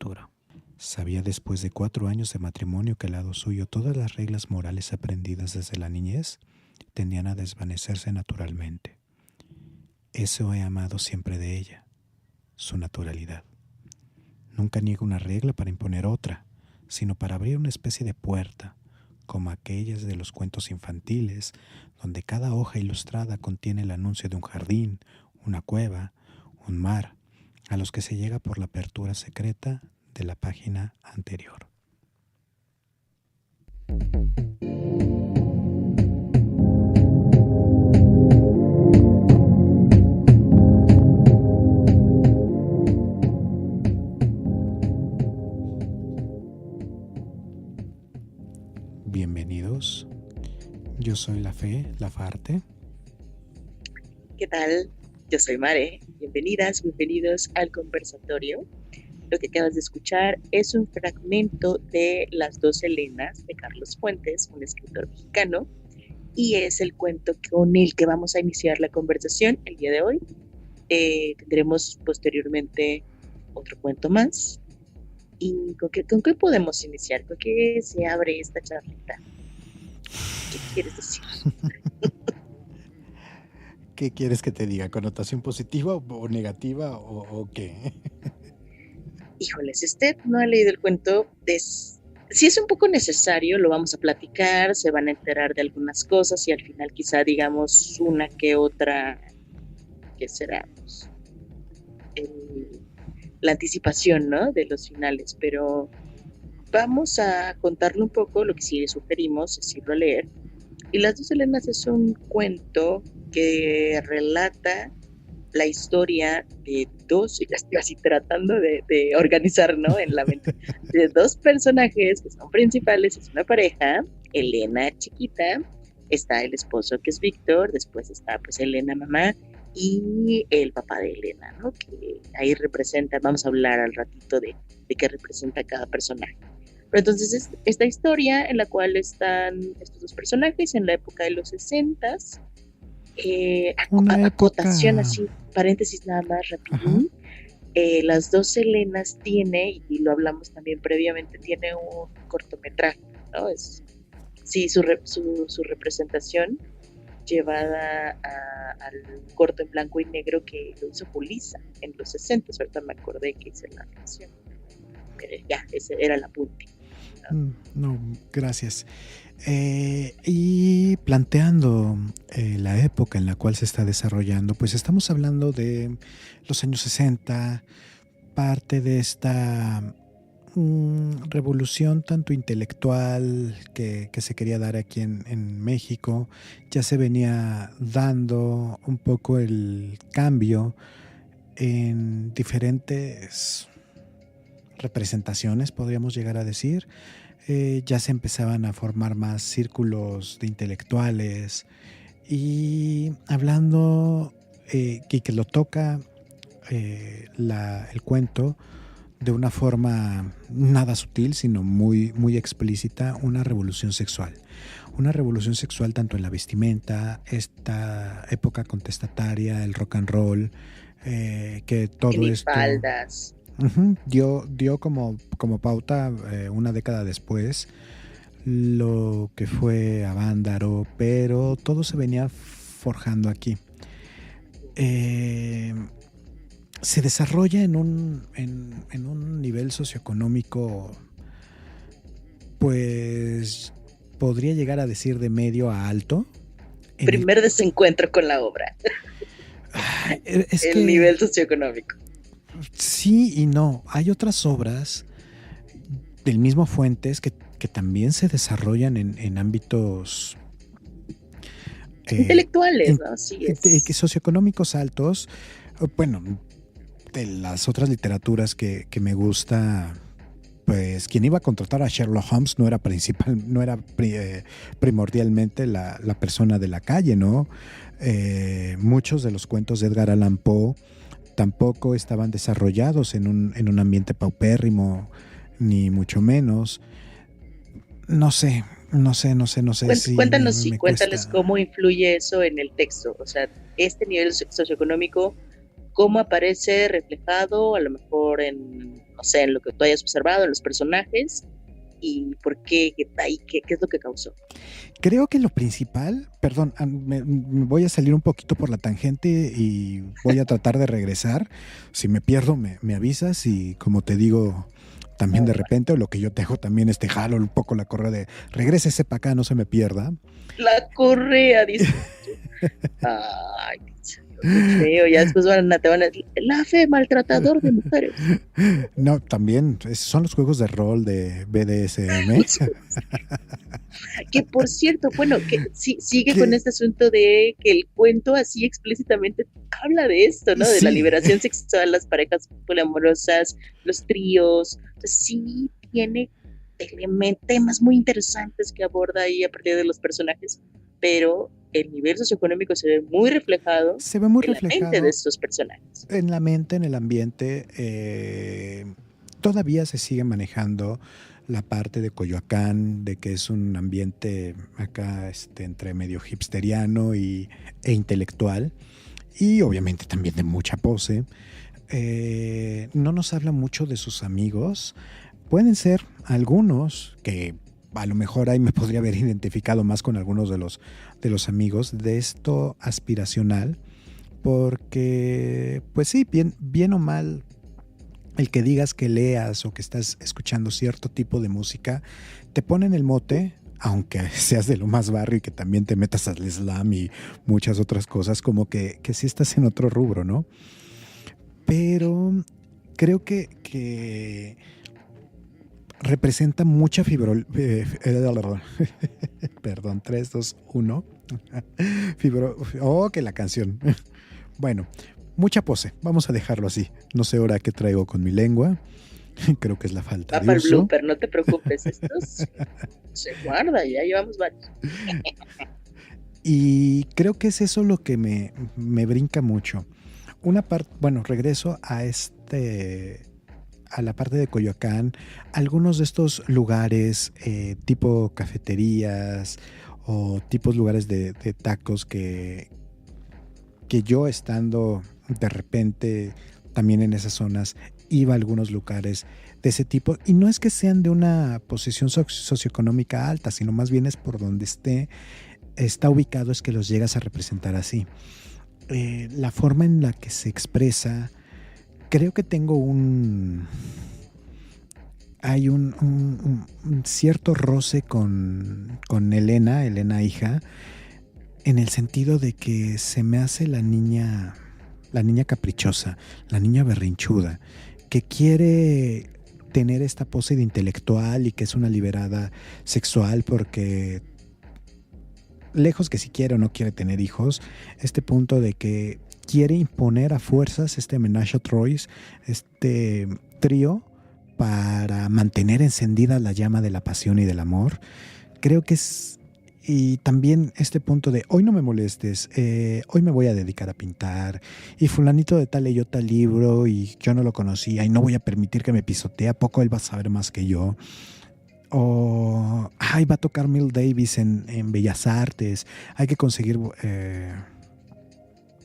Arturo. Sabía después de 4 años de matrimonio que al lado suyo todas las reglas morales aprendidas desde la niñez tendían a desvanecerse naturalmente. Eso he amado siempre de ella, su naturalidad. Nunca niega una regla para imponer otra, sino para abrir una especie de puerta, como aquellas de los cuentos infantiles, donde cada hoja ilustrada contiene el anuncio de un jardín, una cueva, un mar, a los que se llega por la apertura secreta de la página anterior. Bienvenidos, yo soy La Fe, La Farte. ¿Qué tal? Yo soy Mare. Bienvenidas, bienvenidos al conversatorio. Lo que acabas de escuchar es un fragmento de Las dos Helenas de Carlos Fuentes, un escritor mexicano, y es el cuento con el que vamos a iniciar la conversación el día de hoy. Tendremos posteriormente otro cuento más. ¿Y con qué podemos iniciar? ¿Con qué se abre esta charlita? ¿Qué quieres decir? ¿Qué quieres que te diga? ¿Connotación positiva o negativa o qué? Híjoles, si usted no ha leído el cuento, si es un poco necesario, lo vamos a platicar, se van a enterar de algunas cosas y al final quizá digamos una que otra, que será pues, la anticipación, ¿no? De los finales, pero vamos a contarle un poco lo que sí le sugerimos, es irlo a leer. Y Las dos Helenas es un cuento que relata la historia de dos, y estoy así tratando de organizar, ¿no? En la mente, de dos personajes que son principales, es una pareja, Elena chiquita, está el esposo que es Víctor, después está pues Elena mamá y el papá de Elena, ¿no? Que ahí representa, vamos a hablar al ratito de qué representa cada personaje. Pero entonces es esta historia en la cual están estos dos personajes en la época de los 60s. Una Acotación época... así, paréntesis nada más Ajá. rapidín. Las dos Helenas tiene, y lo hablamos también previamente, tiene un cortometraje, ¿no? Sí, su representación llevada al corto en blanco y negro que lo hizo Julissa en los 60. Ahorita me acordé que hice la canción. Pero ya, ese era el apunte. No, gracias. Y planteando la época en la cual se está desarrollando, pues estamos hablando de los años 60, parte de esta revolución tanto intelectual que se quería dar aquí en México. Ya se venía dando un poco el cambio en diferentes representaciones, podríamos llegar a decir. Ya se empezaban a formar más círculos de intelectuales y hablando que lo toca el cuento de una forma nada sutil, sino muy, muy explícita, una revolución sexual. Una revolución sexual tanto en la vestimenta, esta época contestataria, el rock and roll, que todo esto Minifaldas. dio como pauta una década después lo que fue Avándaro, pero todo se venía forjando aquí. Se desarrolla en un nivel socioeconómico, pues podría llegar a decir de medio a alto. Primer desencuentro con la obra. Es el nivel socioeconómico. Sí y no. Hay otras obras del mismo Fuentes que también se desarrollan en ámbitos intelectuales, ¿no? Sí, socioeconómicos altos. Bueno, de las otras literaturas que me gusta, pues quien iba a contratar a Sherlock Holmes no era primordialmente la persona de la calle, ¿no? Muchos de los cuentos de Edgar Allan Poe tampoco estaban desarrollados en un ambiente paupérrimo, ni mucho menos. No sé. Cuéntanos, cuéntales cómo influye eso en el texto. O sea, este nivel socioeconómico, cómo aparece reflejado, a lo mejor en, no sé, en lo que tú hayas observado, en los personajes, y por qué, qué es lo que causó. Creo que lo principal, perdón, me voy a salir un poquito por la tangente y voy a tratar de regresar. Si me pierdo, me avisas y como te digo, también de repente, o lo que yo te hago también es te jalo un poco la correa de regrésese para acá, no se me pierda. La correa, dice. Ay, qué feo. Ya después te van a decir, la fe, maltratador de mujeres. No, también son los juegos de rol de BDSM. Que por cierto, bueno, que sí, sigue con Que este asunto de que el cuento así explícitamente habla de esto, ¿no? De la sí, liberación sexual, las parejas poliamorosas, los tríos. Entonces, sí tiene temas muy interesantes que aborda ahí a partir de los personajes, pero el nivel socioeconómico se ve muy reflejado se ve muy en la mente de reflejado estos personajes. en la mente, en el ambiente. Todavía se sigue manejando la parte de Coyoacán, de que es un ambiente acá entre medio hipsteriano e intelectual, y obviamente también de mucha pose. No nos habla mucho de sus amigos. Pueden ser algunos que a lo mejor ahí me podría haber identificado más con algunos de los amigos de esto aspiracional, porque pues sí, bien o mal, el que digas que leas o que estás escuchando cierto tipo de música, te ponen el mote, aunque seas de lo más barrio y que también te metas al slam y muchas otras cosas, como que sí estás en otro rubro, ¿no? Pero creo que representa mucha perdón, 3, 2, 1. Que la canción. Bueno, mucha pose, vamos a dejarlo así. No sé ahora qué traigo con mi lengua. Creo que es la falta Va de para el uso. blooper, no te preocupes, se guarda, ya llevamos varios. Y creo que es eso lo que me brinca mucho. Una parte, bueno, regreso a la parte de Coyoacán, algunos de estos lugares tipo cafeterías o tipos lugares de tacos que yo estando de repente también en esas zonas iba a algunos lugares de ese tipo, y no es que sean de una posición socioeconómica alta, sino más bien es por donde está ubicado es que los llegas a representar así. La forma en la que se expresa, creo que tengo hay un cierto roce con Elena hija, en el sentido de que se me hace la niña caprichosa, la niña berrinchuda, que quiere tener esta pose de intelectual y que es una liberada sexual porque lejos que si quiere o no quiere tener hijos, este punto de que quiere imponer a fuerzas este menage a trois, este trío para mantener encendida la llama de la pasión y del amor. Creo que es. Y también este punto de hoy no me molestes, hoy me voy a dedicar a pintar, y fulanito de tal leyó tal libro y yo no lo conocía y no voy a permitir que me pisotee, ¿a poco él va a saber más que yo? O ay, va a tocar Miles Davis en Bellas Artes, hay que conseguir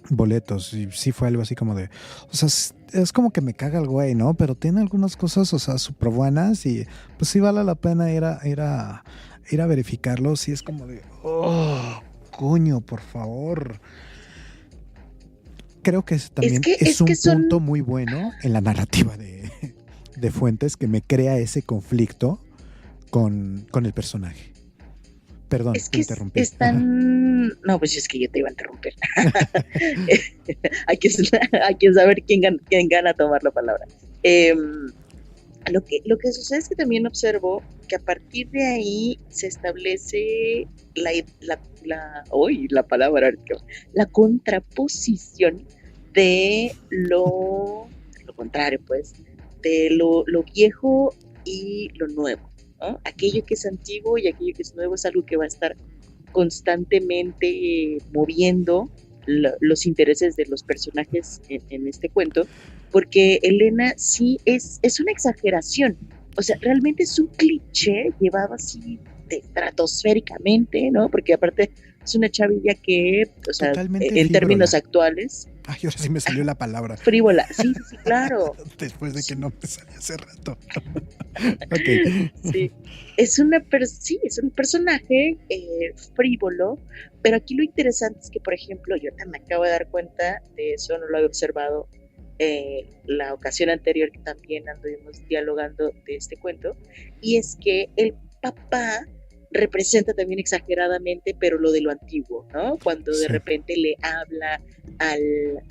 boletos. Y sí fue algo así como de, o sea, es como que me caga el güey, ¿no? Pero tiene algunas cosas, o sea, súper buenas y pues sí vale la pena ir a verificarlo. Sí es como de, oh, coño, por favor. Creo que también es Es que un punto son, muy bueno en la narrativa de Fuentes que me crea ese conflicto con el personaje. Perdón, es te que interrumpí. están, no, pues es que yo te iba a interrumpir. hay, que, hay que saber quién gana a tomar la palabra. Eh, lo que sucede es que también observo que a partir de ahí se establece la palabra, la contraposición de lo contrario, pues, de lo viejo y lo nuevo, ¿no? Aquello que es antiguo y aquello que es nuevo es algo que va a estar constantemente moviendo los intereses de los personajes en este cuento, porque Elena sí es una exageración, o sea, realmente es un cliché llevado así estratosféricamente, ¿no? Porque aparte es una chavilla que, o sea, Totalmente en términos frívola. actuales, Ay, ahora sí me salió la palabra. frívola, sí, sí, sí, claro. Después de que no me salía hace rato. Ok. Sí, sí, es un personaje frívolo, pero aquí lo interesante es que, por ejemplo, yo también me acabo de dar cuenta de eso, no lo había observado la ocasión anterior que también anduvimos dialogando de este cuento, y es que el papá representa también exageradamente, pero lo de lo antiguo, ¿no? Cuando de Sí. repente le habla al,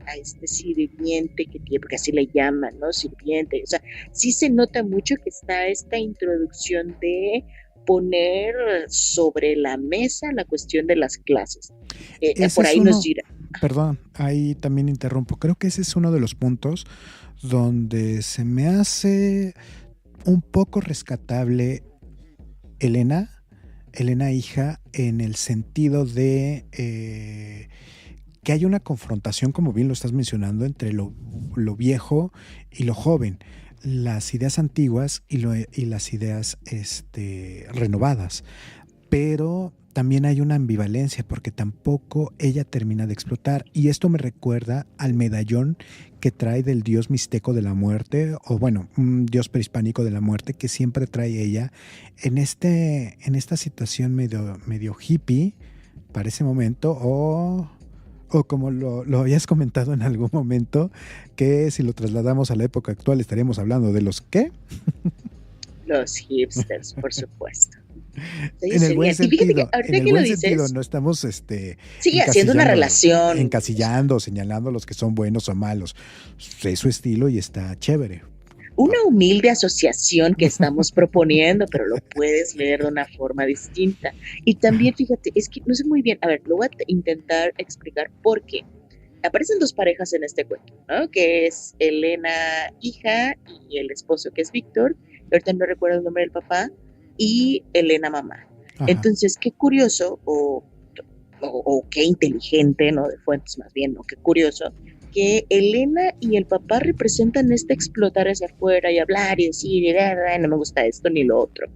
a este sirviente que tiene, porque así le llaman, ¿no? Sirviente, o sea, sí se nota mucho que está esta introducción de poner sobre la mesa la cuestión de las clases. Ese Por es ahí nos uno, dirá. perdón, ahí también interrumpo. Creo que ese es uno de los puntos donde se me hace un poco rescatable Elena, Elena hija, en el sentido de que hay una confrontación, como bien lo estás mencionando, entre lo viejo y lo joven, las ideas antiguas y las ideas renovadas. Pero también hay una ambivalencia porque tampoco ella termina de explotar. Y esto me recuerda al medallón que trae del dios mixteco de la muerte, o bueno, un dios prehispánico de la muerte que siempre trae ella en esta situación medio hippie para ese momento, o como lo habías comentado en algún momento, que si lo trasladamos a la época actual estaríamos hablando de los ¿qué? Los hipsters, por supuesto. Sí, En el buen serían. Y fíjate que sentido, en ahorita el que lo buen sentido, dices, no estamos sigue haciendo una relación. encasillando, señalando los que son buenos o malos. Es su estilo y está chévere. Una humilde asociación que estamos proponiendo, pero lo puedes leer de una forma distinta. Y también, fíjate, es que no sé muy bien, a ver, lo voy a intentar explicar por qué. Aparecen dos parejas en este cuento, ¿no? Que es Elena, hija, y el esposo, que es Víctor. Ahorita no recuerdo el nombre del papá, y Elena, mamá. Ajá. Entonces, qué curioso, o qué inteligente, ¿no? De Fuentes más bien, ¿no? Qué curioso, que Elena y el papá representan este explotar hacia afuera y hablar y decir, no me gusta esto ni lo otro,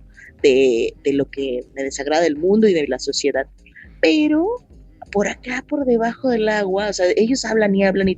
de lo que me desagrada del mundo y de la sociedad. Pero por acá, por debajo del agua, o sea, ellos hablan y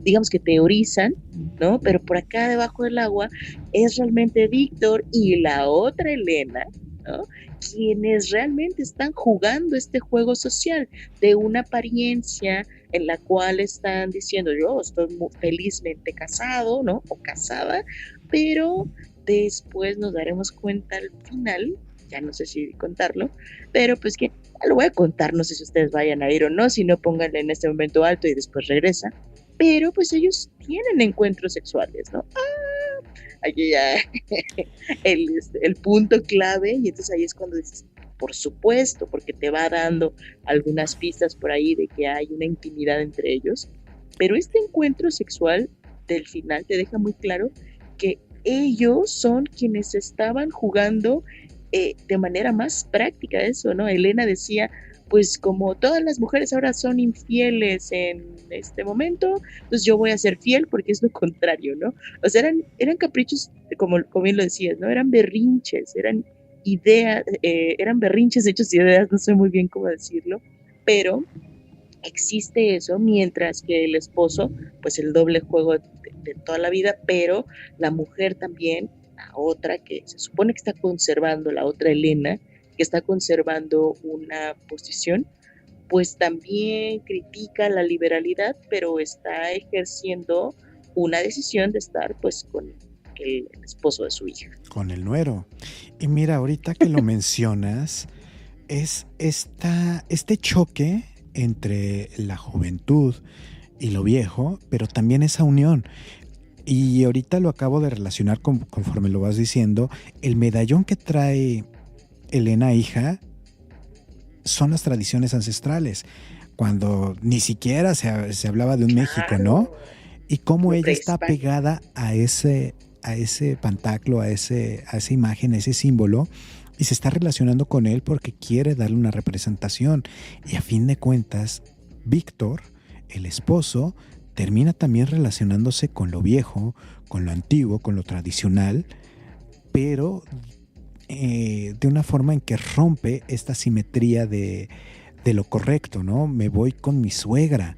digamos que teorizan, ¿no? Pero por acá debajo del agua es realmente Víctor y la otra Elena, ¿no? Quienes realmente están jugando este juego social de una apariencia en la cual están diciendo yo estoy muy felizmente casado, ¿no? O casada, pero después nos daremos cuenta al final, ya no sé si contarlo, pero pues que lo voy a contar, no sé si ustedes vayan a ir o no, si no pónganle en este momento alto y después regresa, pero pues ellos tienen encuentros sexuales, ¿no? Aquí ya el punto clave y entonces ahí es cuando dices, por supuesto, porque te va dando algunas pistas por ahí de que hay una intimidad entre ellos, pero este encuentro sexual del final te deja muy claro que ellos son quienes estaban jugando de manera más práctica eso, ¿no? Elena decía, pues como todas las mujeres ahora son infieles en este momento, pues yo voy a ser fiel porque es lo contrario, ¿no? O sea, eran caprichos, como bien lo decías, ¿no? Eran berrinches, eran ideas, eran berrinches hechos ideas, no sé muy bien cómo decirlo, pero existe eso, mientras que el esposo, pues el doble juego de toda la vida, pero la mujer también, la otra que se supone que está conservando, la otra Elena, que está conservando una posición, pues también critica la liberalidad, pero está ejerciendo una decisión de estar pues con el esposo de su hija. Con el nuero. Y mira, ahorita que lo mencionas, es este choque entre la juventud y lo viejo, pero también esa unión. Y ahorita lo acabo de relacionar conforme lo vas diciendo. El medallón que trae Elena, hija, son las tradiciones ancestrales, cuando ni siquiera se hablaba de un México, ¿no? Claro, Y cómo lo ella está prehispánico. pegada a ese pantaclo, a esa imagen, a ese símbolo, y se está relacionando con él porque quiere darle una representación. Y a fin de cuentas, Víctor, el esposo, termina también relacionándose con lo viejo, con lo antiguo, con lo tradicional, pero de una forma en que rompe esta simetría de lo correcto, ¿no? Me voy con mi suegra,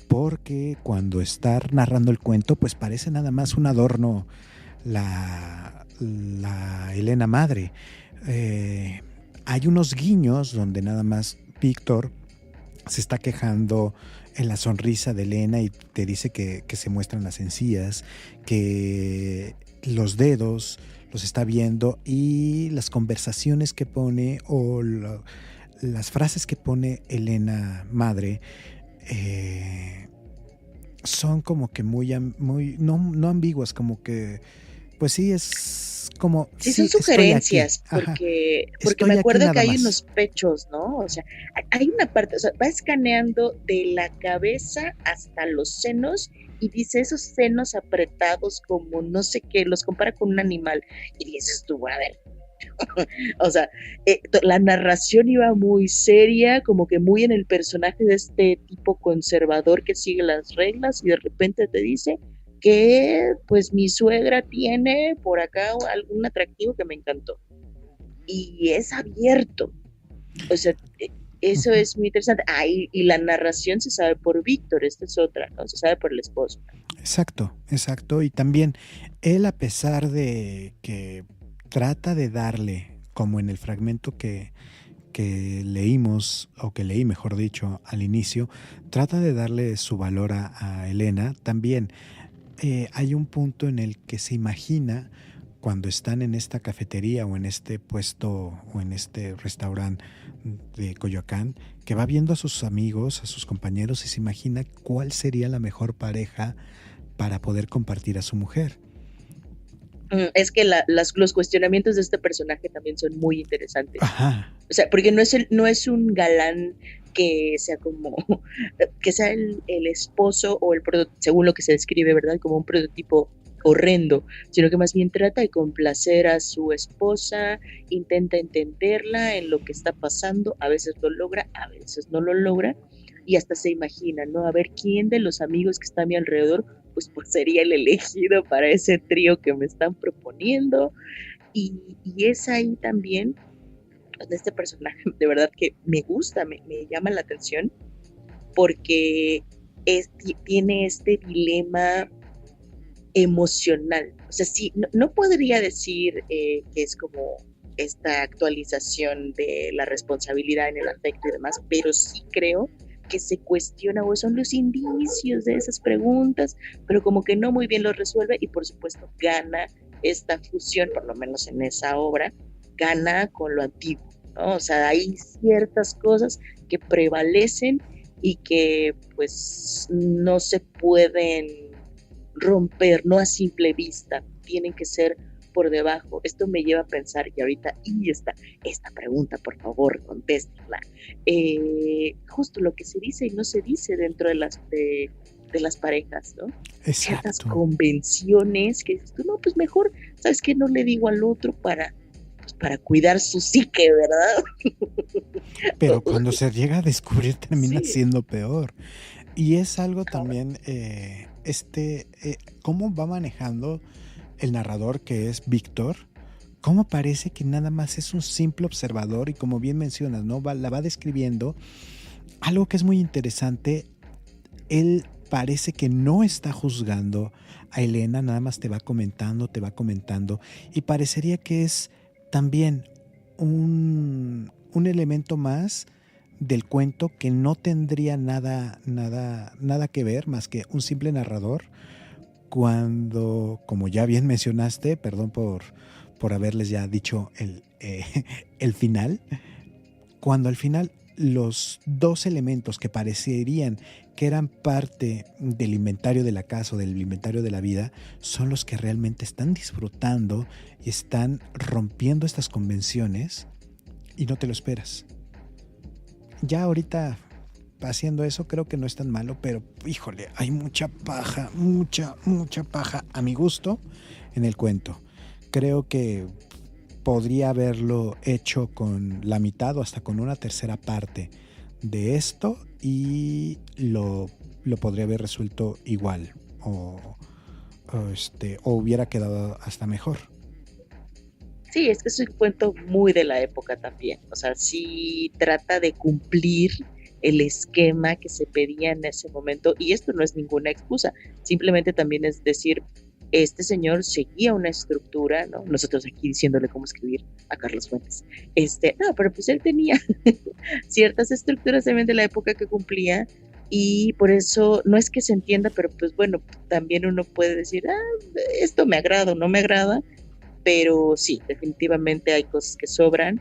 porque cuando está narrando el cuento, pues parece nada más un adorno la Elena madre. Eh, Hay unos guiños donde nada más Víctor se está quejando en la sonrisa de Elena y te dice que se muestran las encías, que los dedos los está viendo y las conversaciones que pone las frases que pone Elena madre eh, son como que muy no ambiguas, como que pues sí es como Sí, son sí estoy aquí, sugerencias, ajá, porque me estoy aquí acuerdo que nada hay más. unos pechos, ¿no? O sea, hay una parte, o sea, va escaneando de la cabeza hasta los senos y dice esos senos apretados como no sé qué, los compara con un animal. Y dices tú, a ver, o sea, la narración iba muy seria, como que muy en el personaje de este tipo conservador que sigue las reglas y de repente te dice que pues mi suegra tiene por acá algún atractivo que me encantó. Y es abierto. O sea, eso Ujú. es muy interesante. Ah, y la narración se sabe por Víctor, esta es otra, ¿no? Se sabe por el esposo. Exacto, exacto. Y también él, a pesar de que trata de darle, como en el fragmento que leímos, o que leí, mejor dicho, al inicio, trata de darle su valor a Elena, también hay un punto en el que se imagina cuando están en esta cafetería o en este puesto o en este restaurante de Coyoacán, que va viendo a sus amigos, a sus compañeros y se imagina cuál sería la mejor pareja para poder compartir a su mujer. Es que los cuestionamientos de este personaje también son muy interesantes. Ajá, O sea, porque no es un galán que sea como, que sea el esposo o según lo que se describe, ¿verdad? Como un prototipo horrendo, sino que más bien trata de complacer a su esposa, intenta entenderla en lo que está pasando, a veces lo logra, a veces no lo logra, y hasta se imagina, ¿no? A ver quién de los amigos que está a mi alrededor, pues sería el elegido para ese trío que me están proponiendo, y es ahí también de este personaje, de verdad que me gusta, me llama la atención, porque tiene este dilema emocional. O sea, sí, no podría decir que es como esta actualización de la responsabilidad en el afecto y demás, pero sí creo que se cuestiona o son los indicios de esas preguntas, pero como que no muy bien lo resuelve y por supuesto gana esta fusión, por lo menos en esa obra, gana con lo antiguo, ¿no? O sea, hay ciertas cosas que prevalecen y que pues no se pueden romper, no a simple vista, tienen que ser por debajo. Esto me lleva a pensar, y ahorita, y esta pregunta, por favor, contéstenla. Justo lo que se dice y no se dice dentro de las parejas, ¿no? Ciertas exacto. convenciones que dices tú, no, pues mejor, ¿sabes qué? No le digo al otro para cuidar su psique, ¿verdad? Pero cuando se llega a descubrir termina Sí. siendo peor. Y es algo Ahora, también, cómo va manejando el narrador que es Víctor, cómo parece que nada más es un simple observador y como bien mencionas, ¿no? La va describiendo. Algo que es muy interesante, él parece que no está juzgando a Elena, nada más te va comentando y parecería que es también un elemento más del cuento que no tendría nada que ver más que un simple narrador cuando, como ya bien mencionaste, perdón por haberles ya dicho el final, cuando al final los dos elementos que parecerían que eran parte del inventario de la casa o del inventario de la vida son los que realmente están disfrutando y están rompiendo estas convenciones y no te lo esperas. Ya ahorita haciendo eso creo que no es tan malo, pero híjole, hay mucha paja, mucha paja a mi gusto en el cuento. Creo que podría haberlo hecho con la mitad o hasta con una tercera parte de esto y lo podría haber resuelto igual o hubiera quedado hasta mejor. Sí, es que es un cuento muy de la época también. O sea, sí trata de cumplir el esquema que se pedía en ese momento. Y esto no es ninguna excusa. Simplemente también es decir, este señor seguía una estructura, ¿no? Nosotros aquí diciéndole cómo escribir a Carlos Fuentes. No, pero pues él tenía ciertas estructuras también de la época que cumplía. Y por eso no es que se entienda, pero pues bueno, también uno puede decir, esto me agrada o no me agrada, pero sí, definitivamente hay cosas que sobran.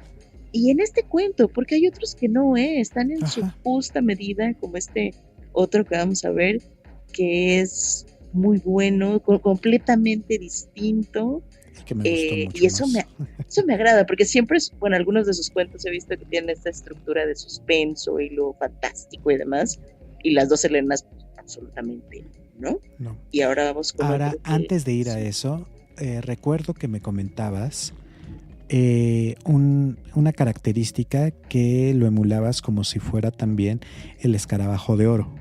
Y en este cuento, porque hay otros que no, están en su Ajá. justa medida, como este otro que vamos a ver, que es muy bueno, completamente distinto, Y que me gustó y mucho más. eso me agrada, porque siempre, bueno, algunos de sus cuentos he visto que tienen esta estructura de suspenso y lo fantástico y demás, y las dos Helenas, pues, absolutamente, ¿no? No. Y ahora vamos con Ahora, otro que antes de ir a sí. eso, recuerdo que me comentabas una característica que lo emulabas como si fuera también el escarabajo de oro.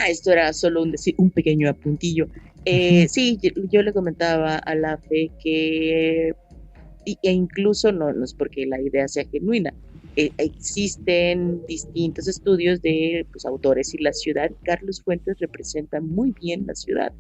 Esto era solo un pequeño apuntillo. Ujú. Sí, yo le comentaba a la fe que, e incluso no es porque la idea sea genuina, existen distintos estudios de pues, autores y la ciudad. Carlos Fuentes representa muy bien la ciudad.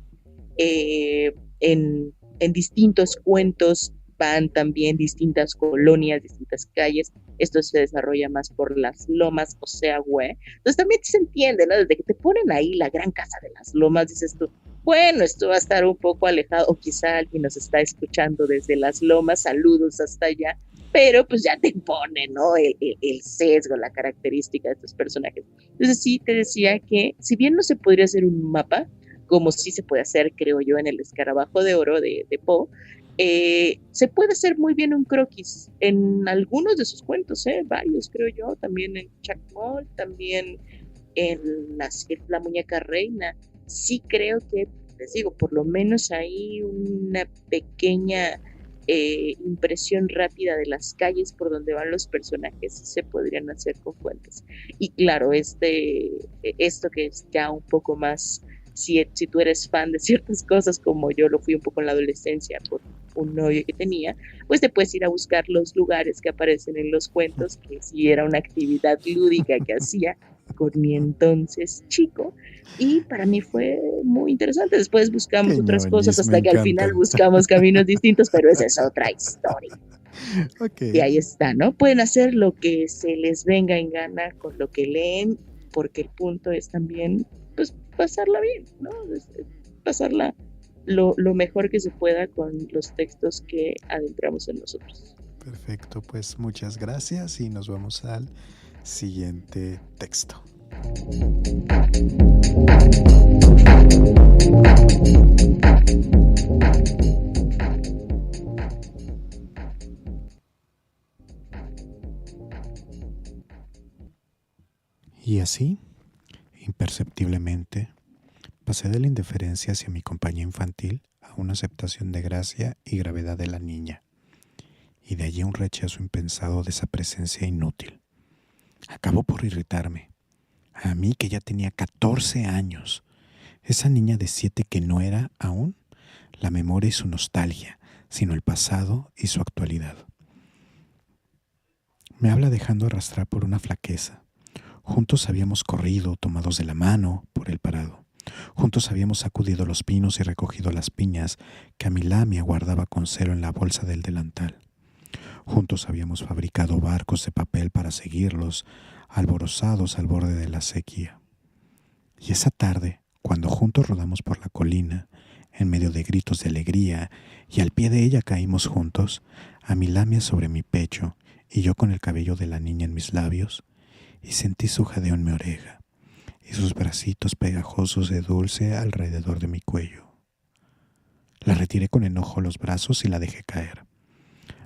eh, en, en distintos cuentos van también distintas colonias, distintas calles. Esto se desarrolla más por las lomas, o sea, güey. Entonces también se entiende, ¿no? Desde que te ponen ahí la gran casa de las lomas, dices tú, bueno, esto va a estar un poco alejado, o quizá alguien nos está escuchando desde las lomas, saludos hasta allá, pero pues ya te pone, ¿no? El sesgo, la característica de estos personajes. Entonces sí, te decía que si bien no se podría hacer un mapa, como sí se puede hacer, creo yo, en el escarabajo de oro de Poe, se puede hacer muy bien un croquis en algunos de sus cuentos, varios creo yo, también en Chuck Moll, también en la muñeca reina. Sí creo que, les digo, por lo menos hay una pequeña impresión rápida de las calles por donde van los personajes se podrían hacer con fuentes. Y claro, esto que es ya un poco más, si tú eres fan de ciertas cosas como yo lo fui un poco en la adolescencia por un novio que tenía, pues te puedes ir a buscar los lugares que aparecen en los cuentos, que sí era una actividad lúdica que hacía con mi entonces chico, y para mí fue muy interesante. Después buscamos Qué otras cosas ñoñis, me hasta que al final encantan. buscamos caminos distintos, pero esa es otra historia. Ok, Y ahí está, ¿no? Pueden hacer lo que se les venga en gana con lo que leen, porque el punto es también, pues, pasarla bien, ¿no? Pasarla lo mejor que se pueda con los textos que adentramos en nosotros. perfecto. Pues muchas gracias y nos vamos al siguiente texto. Y así, imperceptiblemente, pasé de la indiferencia hacia mi compañía infantil a una aceptación de gracia y gravedad de la niña, y de allí un rechazo impensado de esa presencia inútil. Acabó por irritarme. A mí que ya tenía 14 años. Esa niña de 7 que no era aún la memoria y su nostalgia, sino el pasado y su actualidad. Me habla dejando arrastrar por una flaqueza. Juntos habíamos corrido, tomados de la mano, por el parado. Juntos habíamos sacudido los pinos y recogido las piñas que Amilamia guardaba con celo en la bolsa del delantal. Juntos habíamos fabricado barcos de papel para seguirlos, alborozados al borde de la sequía. Y esa tarde, cuando juntos rodamos por la colina, en medio de gritos de alegría, y al pie de ella caímos juntos, Amilamia sobre mi pecho y yo con el cabello de la niña en mis labios, y sentí su jadeo en mi oreja, y sus bracitos pegajosos de dulce alrededor de mi cuello. La retiré con enojo los brazos y la dejé caer.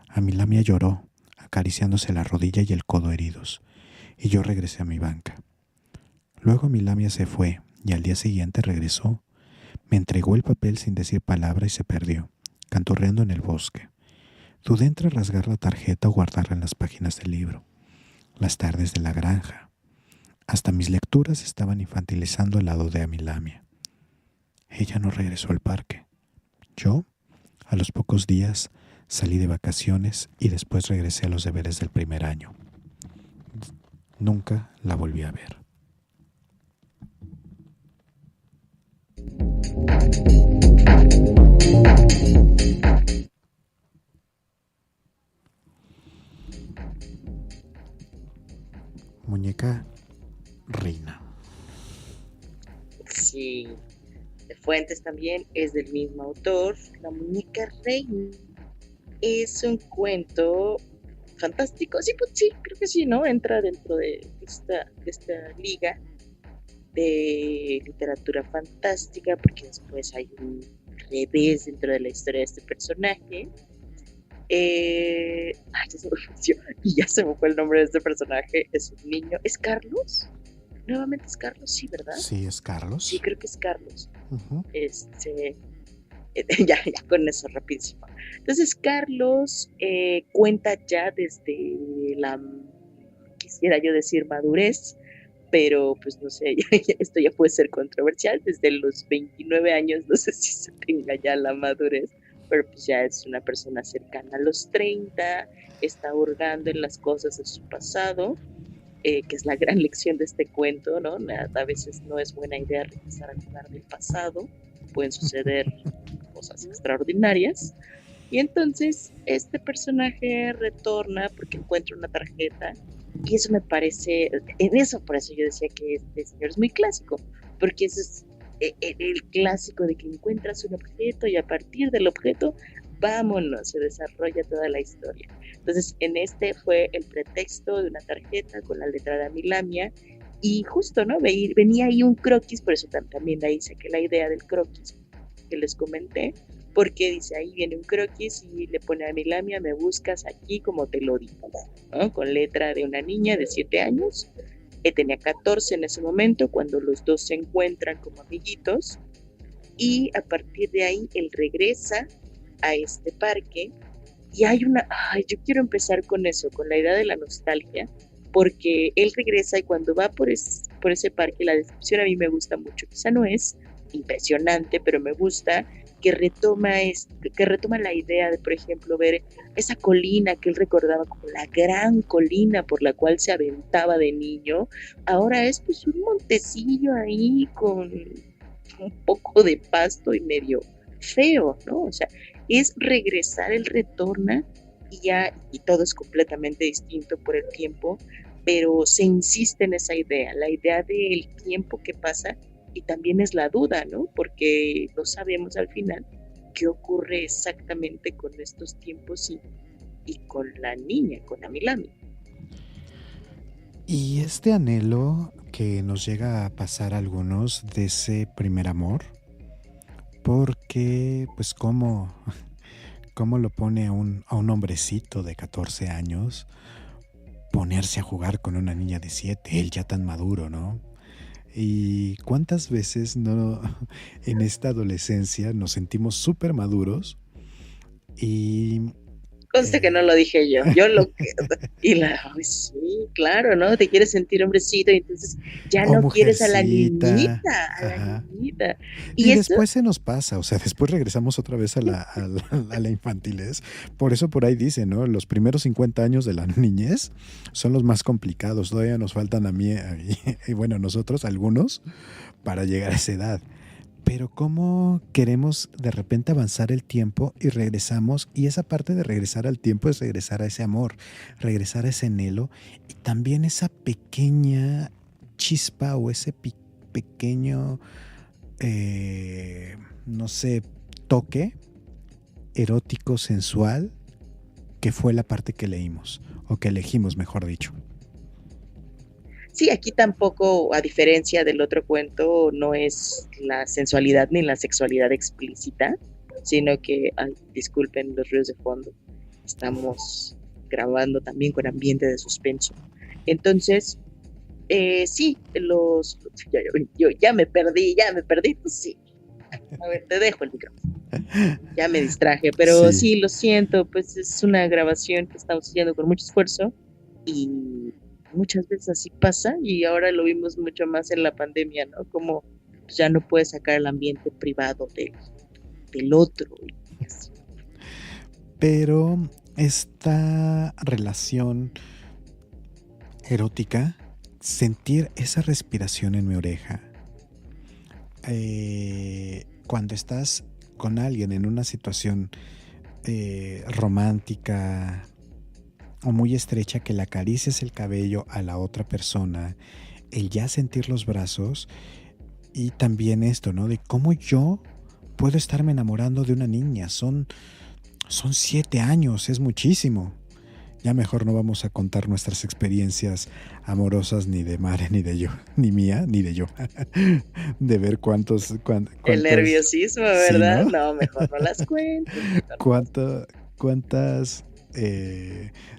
Amilamia lloró, acariciándose la rodilla y el codo heridos, y yo regresé a mi banca. Luego Amilamia se fue, y al día siguiente regresó. Me entregó el papel sin decir palabra y se perdió, canturreando en el bosque. Dudé entre rasgar la tarjeta o guardarla en las páginas del libro. Las tardes de la granja. Hasta mis lecturas estaban infantilizando al lado de Amilamia. Ella no regresó al parque. Yo, a los pocos días, Salí de vacaciones y después regresé a los deberes del primer año. Nunca la volví a ver. Muñeca Reina. Sí, de Fuentes también es del mismo autor. La muñeca reina es un cuento fantástico. Sí, pues sí, creo que sí, ¿no? Entra dentro de esta liga de literatura fantástica, porque después hay un revés dentro de la historia de este personaje. Ya se me ofreció, y ya se me fue el nombre de este personaje. Es un niño. ¿Es Carlos? Nuevamente es Carlos, sí, ¿verdad? Sí, es Sí, Carlos. creo que es Carlos. Uh-huh. Ya con eso rapidísimo. Entonces, Carlos cuenta ya desde la, quisiera yo decir, madurez, pero pues no sé, esto ya puede ser controversial. Desde los 29 años, no sé si se tenga ya la madurez, pero pues ya es una persona cercana a los 30, está hurgando en las cosas de su pasado, que es la gran lección de este cuento, ¿no? A veces no es buena idea regresar al lugar del pasado, pueden suceder cosas extraordinarias. Y entonces este personaje retorna porque encuentra una tarjeta y eso me parece, en eso por eso yo decía que este señor es muy clásico, porque eso es el clásico de que encuentras un objeto y a partir del objeto, vámonos, se desarrolla toda la historia. Entonces en este fue el pretexto de una tarjeta con la letra de Amilamia y justo, ¿no? Venía ahí un croquis, por eso también de ahí saqué la idea del croquis que les comenté, porque dice ahí viene un croquis y le pone a Milamia, me buscas aquí como te lo digo, ¿no? Con letra de una niña de 7 años. Tenía 14 en ese momento, cuando los dos se encuentran como amiguitos, y a partir de ahí él regresa a este parque y hay yo quiero empezar con eso, con la idea de la nostalgia, porque él regresa y cuando va por ese parque, la descripción a mí me gusta mucho, quizá no es impresionante, pero me gusta que retoma la idea de, por ejemplo, ver esa colina que él recordaba como la gran colina por la cual se aventaba de niño, ahora es pues un montecillo ahí con un poco de pasto y medio feo, ¿no? O sea, es regresar, él retorna y ya, y todo es completamente distinto por el tiempo, pero se insiste en esa idea, la idea del tiempo que pasa y también es la duda, ¿no? Porque no sabemos al final qué ocurre exactamente con estos tiempos y con la niña, con Amilami. Y este anhelo que nos llega a pasar a algunos de ese primer amor, porque pues cómo lo pone a un hombrecito de 14 años ponerse a jugar con una niña de 7, él ya tan maduro, ¿no? Y cuántas veces no en esta adolescencia nos sentimos súper maduros y Conste que no eh, lo dije yo lo que... Ay, sí, claro, ¿no? Te quieres sentir hombrecito y entonces ya o no quieres mujercita, a la ajá. niñita. Y Y eso, después se nos pasa, o sea, después regresamos otra vez a la infantilez. Por eso por ahí dice, ¿no? Los primeros 50 años de la niñez son los más complicados. Todavía nos faltan a mí y bueno, a nosotros, algunos, para llegar a esa edad. Pero cómo queremos de repente avanzar el tiempo y regresamos, y esa parte de regresar al tiempo es regresar a ese amor, regresar a ese anhelo y también esa pequeña chispa o ese pequeño, no sé, toque erótico, sensual, que fue la parte que leímos, o que elegimos, mejor dicho. sí, aquí tampoco, a diferencia del otro cuento, no es la sensualidad ni la sexualidad explícita, sino que, ay, disculpen los ruidos de fondo, estamos grabando también con ambiente de suspenso. Entonces, sí, ya me perdí, pues sí. A ver, te dejo el micrófono. Ya me distraje, pero Sí. sí, lo siento, pues es una grabación que estamos haciendo con mucho esfuerzo y muchas veces así pasa y ahora lo vimos mucho más en la pandemia, ¿no? Como pues, ya no puedes sacar el ambiente privado del otro. Y así. Pero esta relación erótica, sentir esa respiración en mi oreja, cuando estás con alguien en una situación romántica o muy estrecha, que le acaricies el cabello a la otra persona, el ya sentir los brazos, y también esto, ¿no? De cómo yo puedo estarme enamorando de una niña. Son 7 años, es muchísimo. Ya mejor no vamos a contar nuestras experiencias amorosas, ni de Mare, ni de yo, ni mía, ni de yo. De ver El cuántas, nerviosismo, sí, ¿verdad? ¿no? No, mejor no las cuentes, mejor no las Cuánto, cuántas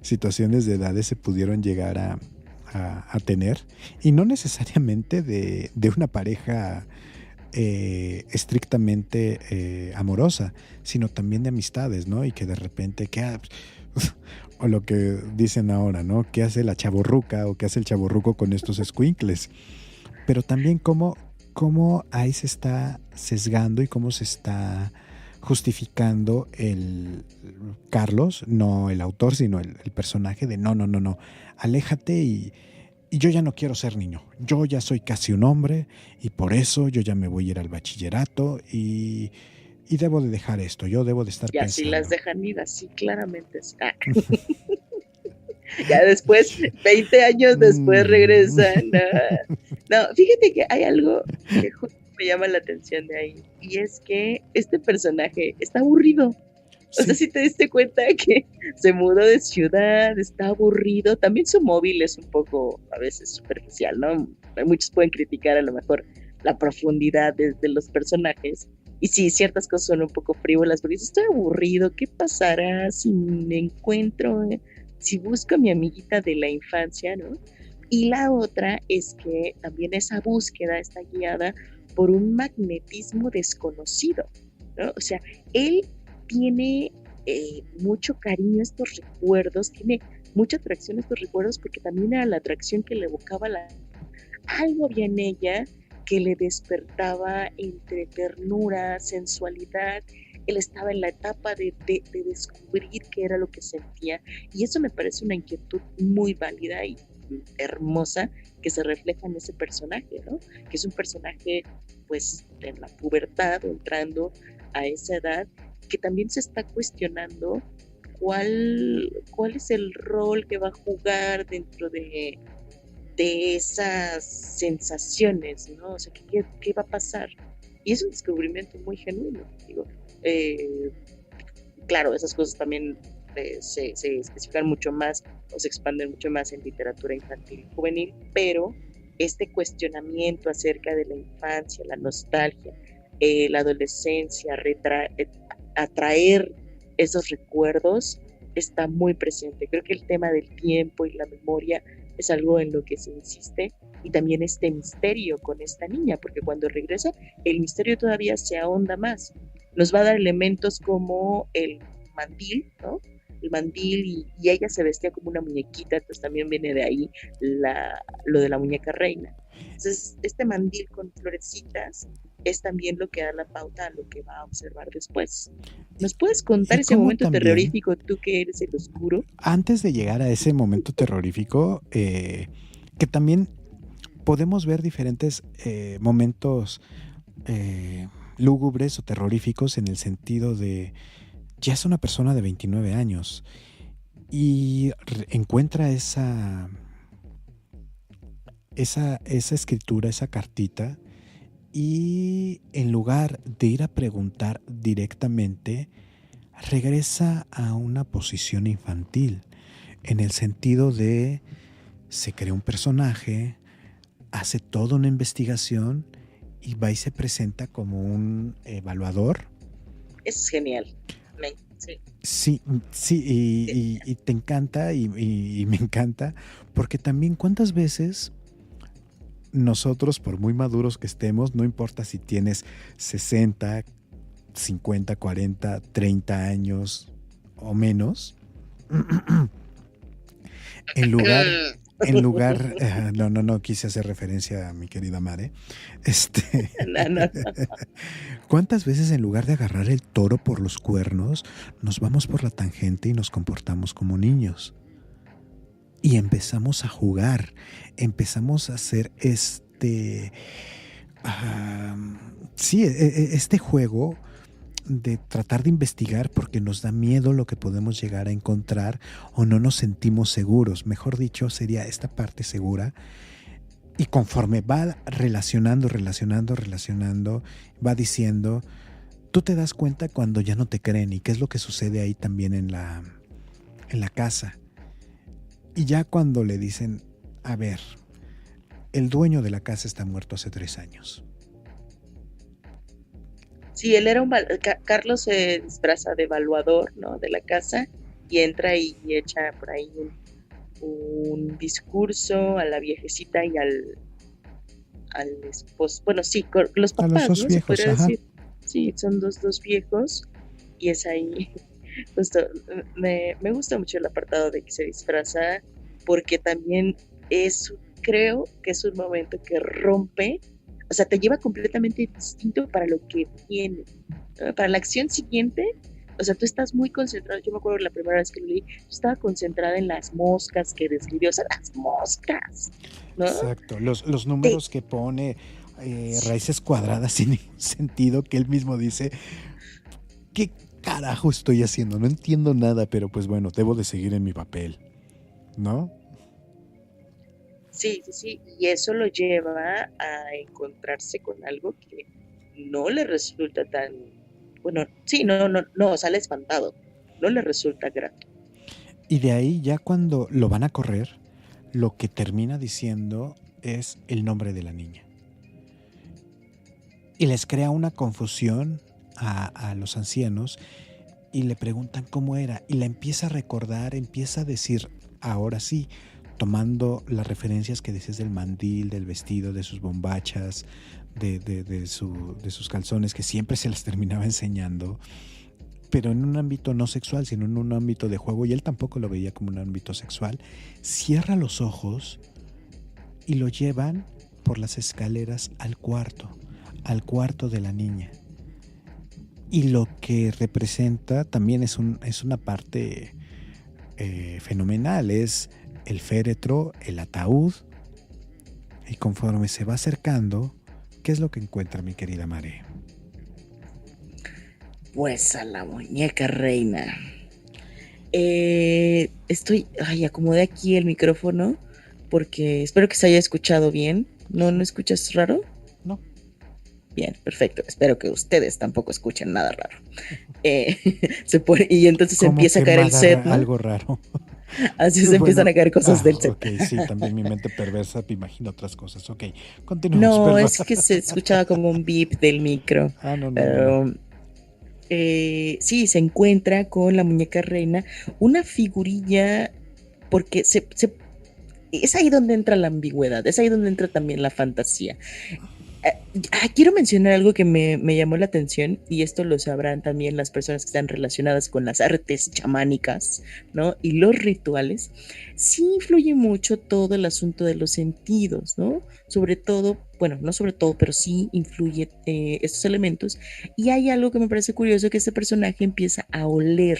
situaciones de edades se pudieron llegar a tener. Y no necesariamente de una pareja estrictamente amorosa, sino también de amistades, ¿no? Y que de repente, o lo que dicen ahora, ¿no? ¿Qué hace la chavorruca o qué hace el chavorruco con estos escuincles? Pero también cómo ahí se está sesgando y cómo se está justificando el Carlos, no el autor, sino el personaje de no, no, no, no, aléjate y yo ya no quiero ser niño, yo ya soy casi un hombre y por eso yo ya me voy a ir al bachillerato y debo de dejar esto, yo debo de estar Y así las pensando. dejan ir, así claramente. Ya después, 20 años después Mm. regresan. No, fíjate que hay algo que justo me llama la atención de ahí, y es que este personaje está aburrido. O sea, Sí, si te diste cuenta que se mudó de ciudad, está aburrido. También su móvil es un poco a veces superficial, ¿no? Muchos pueden criticar a lo mejor la profundidad de los personajes. Y sí, ciertas cosas son un poco frívolas, porque dices, estoy aburrido, ¿qué pasará si me encuentro, si busco a mi amiguita de la infancia, ¿no? Y la otra es que también esa búsqueda está guiada por un magnetismo desconocido, ¿no? O sea, él tiene mucho cariño a estos recuerdos, tiene mucha atracción a estos recuerdos porque también era la atracción que le evocaba algo había en ella que le despertaba entre ternura, sensualidad. Él estaba en la etapa de descubrir qué era lo que sentía, y eso me parece una inquietud muy válida y hermosa que se refleja en ese personaje, ¿no? Que es un personaje pues en la pubertad o entrando a esa edad, que también se está cuestionando cuál es el rol que va a jugar dentro de esas sensaciones, ¿no? O sea, ¿qué va a pasar? Y es un descubrimiento muy genuino, digo. Eh, claro, esas cosas también se especifican mucho más o se expanden mucho más en literatura infantil y juvenil, pero este cuestionamiento acerca de la infancia, la nostalgia, la adolescencia, atraer esos recuerdos está muy presente. Creo que el tema del tiempo y la memoria es algo en lo que se insiste, y también este misterio con esta niña, porque cuando regresa el misterio todavía se ahonda más. Nos va a dar elementos como el mandil, ¿no? El mandil, y ella se vestía como una muñequita, entonces también viene de ahí lo de la muñeca reina. Entonces, este mandil con florecitas es también lo que da la pauta a lo que va a observar después. ¿Nos puedes y contar ese cómo momento también, terrorífico, tú que eres el oscuro? antes de llegar a ese momento terrorífico, que también podemos ver diferentes momentos lúgubres o terroríficos en el sentido de, ya es una persona de 29 años y encuentra esa escritura, esa cartita, y en lugar de ir a preguntar directamente, regresa a una posición infantil, en el sentido de se crea un personaje, hace toda una investigación y va y se presenta como un evaluador. Eso es genial. Sí. Sí, sí, y te encanta y me encanta, porque también cuántas veces nosotros, por muy maduros que estemos, no importa si tienes 60, 50, 40, 30 años o menos, en lugar, en lugar, no quise hacer referencia a mi querida Mare. Este, No, no, no. ¿Cuántas veces en lugar de agarrar el toro por los cuernos, nos vamos por la tangente y nos comportamos como niños? Y empezamos a jugar, empezamos a hacer ah, sí, este juego de tratar de investigar porque nos da miedo lo que podemos llegar a encontrar o no nos sentimos seguros. Mejor dicho, sería esta parte segura. Y conforme va relacionando, va diciendo, tú te das cuenta cuando ya no te creen y qué es lo que sucede ahí también en la casa. Y ya cuando le dicen, a ver, el dueño de la casa está muerto hace 3 años. Sí, él era Carlos se disfraza de evaluador, ¿no? De la casa y entra y echa por ahí un discurso a la viejecita y al esposo. Bueno, sí, los A los papás, dos ¿no? Se viejos, podría ajá. decir. Sí, son dos viejos y es ahí. Justo, me gusta mucho el apartado de que se disfraza porque también es, creo que es un momento que rompe, o sea, te lleva completamente distinto para lo que viene, ¿no? Para la acción siguiente, o sea, tú estás muy concentrado. Yo me acuerdo la primera vez que lo leí, yo estaba concentrada en las moscas que describió, o sea, las moscas, ¿no? Exacto, los Te, números que pone, sí, raíces cuadradas sin ningún sentido, que él mismo dice, ¿qué carajo estoy haciendo? No entiendo nada, pero pues bueno, debo de seguir en mi papel, ¿no? sí, sí, sí, y eso lo lleva a encontrarse con algo que no le resulta tan, bueno, sí, no, sale espantado, no le resulta grato. Y de ahí ya cuando lo van a correr, lo que termina diciendo es el nombre de la niña. Y les crea una confusión a los ancianos y le preguntan cómo era. Y la empieza a recordar, empieza a decir, ahora sí, tomando las referencias que decías del mandil, del vestido, de sus bombachas, de sus calzones, que siempre se las terminaba enseñando, pero en un ámbito no sexual, sino en un ámbito de juego, y él tampoco lo veía como un ámbito sexual. Cierra los ojos y lo llevan por las escaleras al cuarto de la niña. Y lo que representa también es una parte fenomenal, es el féretro, el ataúd, y conforme se va acercando, ¿qué es lo que encuentra mi querida Mare? Pues a la muñeca reina. Ay, acomodé aquí el micrófono porque espero que se haya escuchado bien. ¿No escuchas raro? No, Bien, perfecto. Espero que ustedes tampoco escuchen nada raro. Eh, y entonces como empieza a que caer el set, ¿no? algo raro. Así se empiezan Bueno, a caer cosas del set. ok, sí, también mi mente perversa te imagina otras cosas. Ok, continuamos, No, perdón. es que se escuchaba como un beep del micro. No. Pero sí, se encuentra con la muñeca reina, una figurilla, porque es ahí donde entra la ambigüedad, es ahí donde entra también la fantasía. Quiero mencionar algo que me llamó la atención, y esto lo sabrán también las personas que están relacionadas con las artes chamánicas, ¿no? Y los rituales. Sí influye mucho todo el asunto de los sentidos, ¿no? Sobre todo, bueno, no sobre todo, pero sí influye estos elementos. Y hay algo que me parece curioso, que este personaje empieza a oler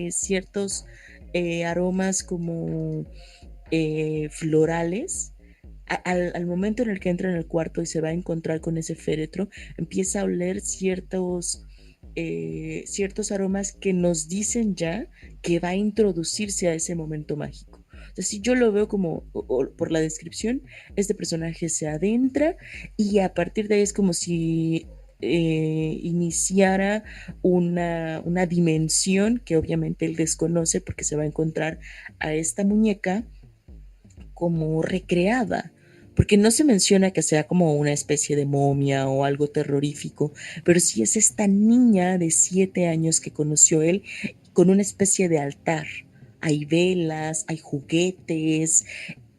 ciertos aromas como florales. Al momento en el que entra en el cuarto y se va a encontrar con ese féretro, empieza a oler ciertos aromas que nos dicen ya que va a introducirse a ese momento mágico. Entonces, si yo lo veo como, por la descripción, este personaje se adentra y a partir de ahí es como si iniciara una dimensión que obviamente él desconoce, porque se va a encontrar a esta muñeca como recreada, porque no se menciona que sea como una especie de momia o algo terrorífico, pero sí es esta niña de 7 años que conoció él con una especie de altar. Hay velas, hay juguetes,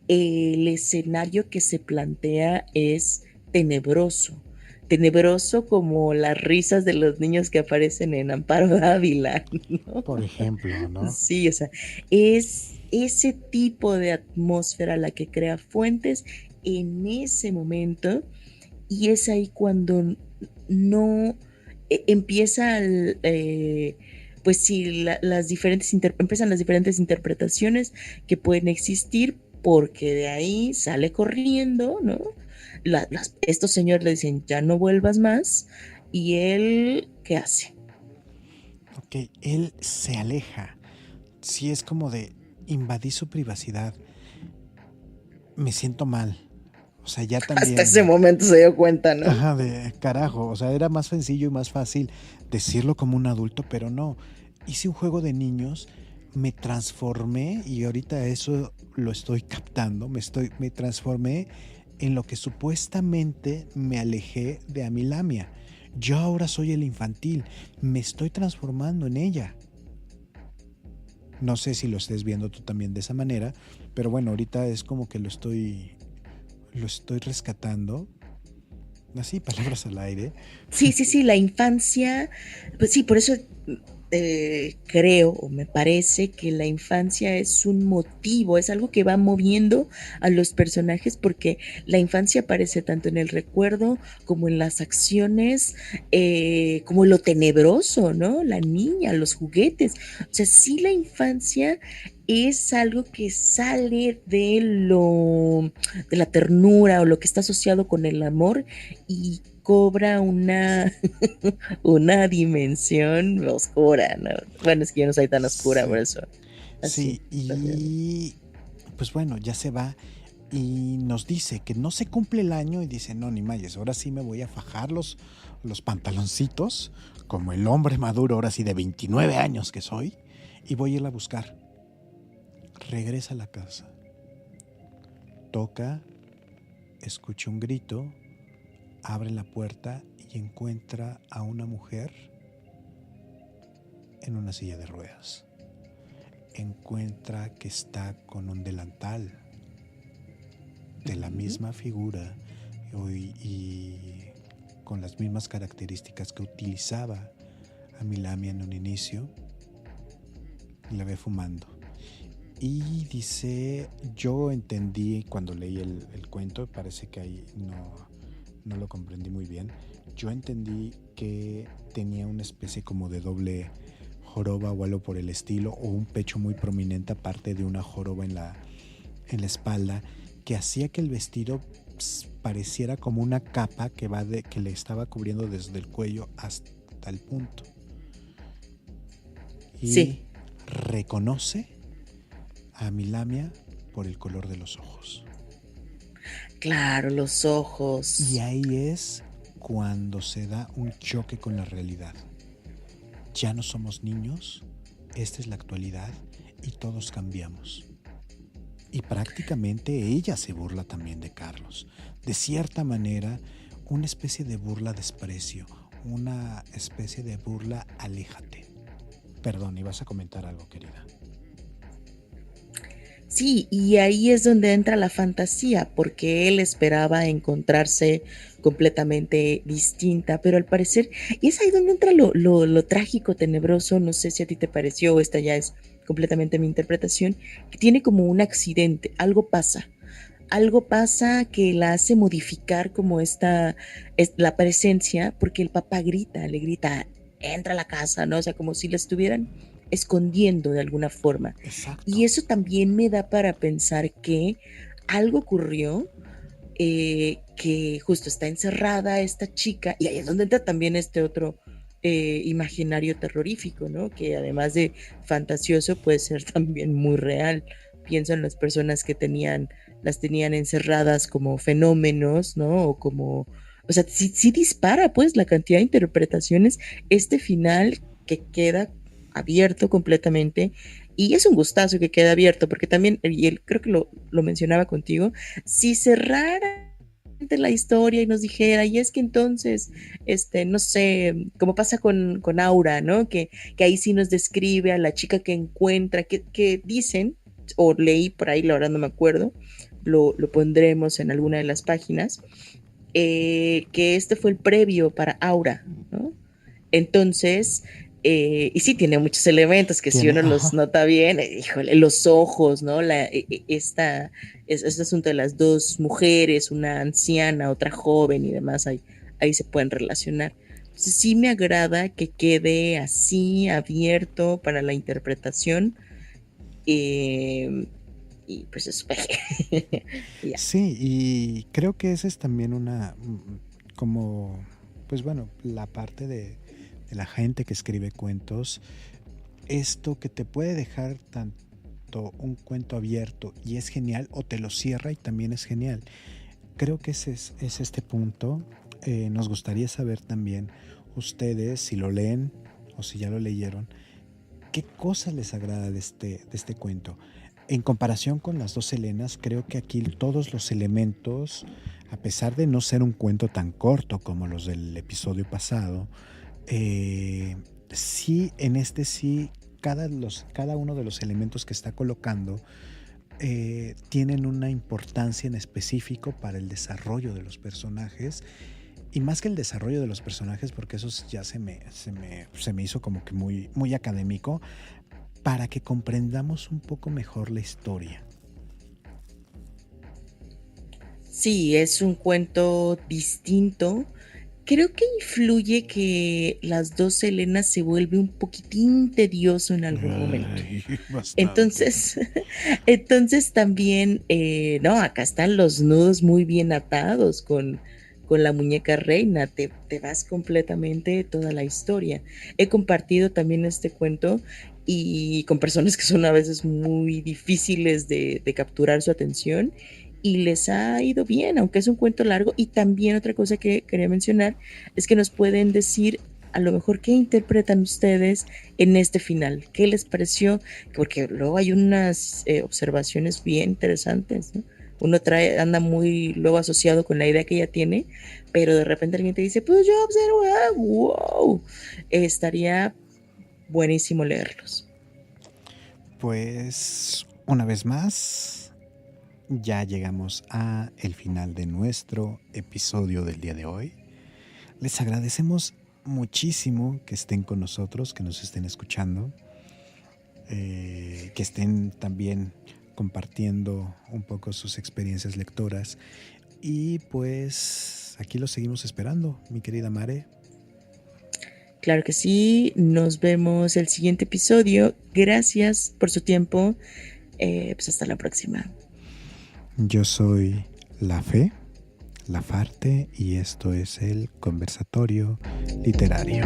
el escenario que se plantea es tenebroso. tenebroso como las risas de los niños que aparecen en Amparo Dávila, ¿no? Por ejemplo, ¿no? Sí, o sea, es ese tipo de atmósfera la que crea Fuentes en ese momento y es ahí cuando no empieza pues sí, las diferentes empiezan las diferentes interpretaciones que pueden existir porque de ahí sale corriendo, ¿no? Estos señores le dicen, ya no vuelvas más, y él, ¿qué hace? Ok, él se aleja. Sí, es como de invadí su privacidad. Me siento mal. O sea, ya Hasta ese también. momento se dio cuenta, ¿no? Ajá, de carajo. O sea, era más sencillo y más fácil decirlo como un adulto, pero no. Hice un juego de niños, me transformé y ahorita eso lo estoy captando. Me transformé en lo que supuestamente me alejé de Amilamia. Yo ahora soy el infantil. Me estoy transformando en ella. No sé si lo estés viendo tú también de esa manera, pero bueno, ahorita es como que lo estoy rescatando. Así, palabras al aire. Sí, sí, sí, la infancia, pues sí, por eso creo o me parece que la infancia es un motivo, es algo que va moviendo a los personajes porque la infancia aparece tanto en el recuerdo como en las acciones, como lo tenebroso, ¿no? La niña, los juguetes. O sea, sí la infancia es algo que sale de la ternura o lo que está asociado con el amor y cobra una dimensión oscura, ¿no? Bueno, es que yo no soy tan oscura, por Sí, eso así. sí, y pues bueno, ya se va y nos dice que no se cumple el año y dice, no, ni mayes, ahora sí me voy a fajar los pantaloncitos, como el hombre maduro, ahora sí de 29 años que soy, y voy a irla a buscar. Regresa a la casa, toca, escucha un grito, abre la puerta y encuentra a una mujer en una silla de ruedas. Encuentra que está con un delantal de la Ujú. misma figura y con las mismas características que utilizaba a Milami en un inicio, y la ve fumando. Y dice, yo entendí cuando leí el cuento, parece que ahí no lo comprendí muy bien, yo entendí que tenía una especie como de doble joroba o algo por el estilo, o un pecho muy prominente aparte de una joroba en la espalda, que hacía que el vestido pareciera como una capa que le estaba cubriendo desde el cuello hasta el punto. Sí, Y reconoce a Milamia por el color de los ojos. claro, los Y ojos. ahí es cuando se da un choque con la realidad. Ya no somos niños, esta es la actualidad y todos cambiamos. Y prácticamente ella se burla también de Carlos. De cierta manera, una especie de burla desprecio, una especie de burla aléjate. Perdón, ibas a comentar algo, querida. Sí, y ahí es donde entra la fantasía, porque él esperaba encontrarse completamente distinta, pero al parecer, y es ahí donde entra lo trágico, tenebroso, no sé si a ti te pareció, o esta ya es completamente mi interpretación, que tiene como un accidente, algo pasa que la hace modificar como la presencia, porque el papá grita, le grita, entra a la casa, ¿no? O sea, como si la estuvieran escondiendo de alguna forma. Y Exacto. eso también me da para pensar que algo ocurrió, que justo está encerrada esta chica, y ahí es donde entra también este otro imaginario terrorífico, ¿no? Que además de fantasioso puede ser también muy real. Pienso en las personas que las tenían encerradas como fenómenos, ¿no? O sea, sí dispara pues la cantidad de interpretaciones, este final que queda abierto completamente, y es un gustazo que quede abierto, porque también, y él creo que lo mencionaba contigo, si cerrara la historia y nos dijera, y es que entonces, no sé, como pasa con Aura, ¿no? Que ahí sí nos describe a la chica que encuentra, que dicen, o leí por ahí, la verdad no me acuerdo, lo pondremos en alguna de las páginas, que este fue el previo para Aura, ¿no? Entonces, y sí tiene muchos elementos que si Tiene, uno los ajá. nota bien, híjole, los ojos, ¿no? Este asunto de las dos mujeres, una anciana, otra joven y demás, ahí se pueden relacionar. Entonces sí me agrada que quede así, abierto para la interpretación. eh, y pues eso, ya. Sí, y creo que esa es también como, pues bueno, la parte de la gente que escribe cuentos, esto que te puede dejar tanto un cuento abierto y es genial, o te lo cierra y también es genial. Creo que es este punto. Nos gustaría saber también ustedes, si lo leen o si ya lo leyeron, qué cosas les agrada de este cuento. En comparación con las dos Helenas, creo que aquí todos los elementos, a pesar de no ser un cuento tan corto como los del episodio pasado, eh, sí, en este sí, cada uno de los elementos que está colocando tienen una importancia en específico para el desarrollo de los personajes. Y más que el desarrollo de los personajes, porque eso ya se me hizo como que muy académico, para que comprendamos un poco mejor la historia. Sí, es un cuento distinto. Creo que influye que las dos Helenas se vuelve un poquitín tedioso en algún momento. Ay, bastante. Entonces, entonces también, no, acá están los nudos muy bien atados con la muñeca reina, te vas completamente toda la historia. He compartido también este cuento y con personas que son a veces muy difíciles de capturar su atención y les ha ido bien, aunque es un cuento largo. Y también otra cosa que quería mencionar es que nos pueden decir a lo mejor qué interpretan ustedes en este final, qué les pareció, porque luego hay unas observaciones bien interesantes, ¿no? Uno anda muy luego asociado con la idea que ella tiene, pero de repente alguien te dice, pues yo observo, wow, estaría buenísimo leerlos. Pues una vez más, ya llegamos a el final de nuestro episodio del día de hoy. Les agradecemos muchísimo que estén con nosotros, que nos estén escuchando, que estén también compartiendo un poco sus experiencias lectoras. Y pues aquí lo seguimos esperando, mi querida Mare. Claro que sí, nos vemos el siguiente episodio. Gracias por su tiempo. Pues hasta la próxima. Yo soy La Fe, La Farte, y esto es el Conversatorio Literario.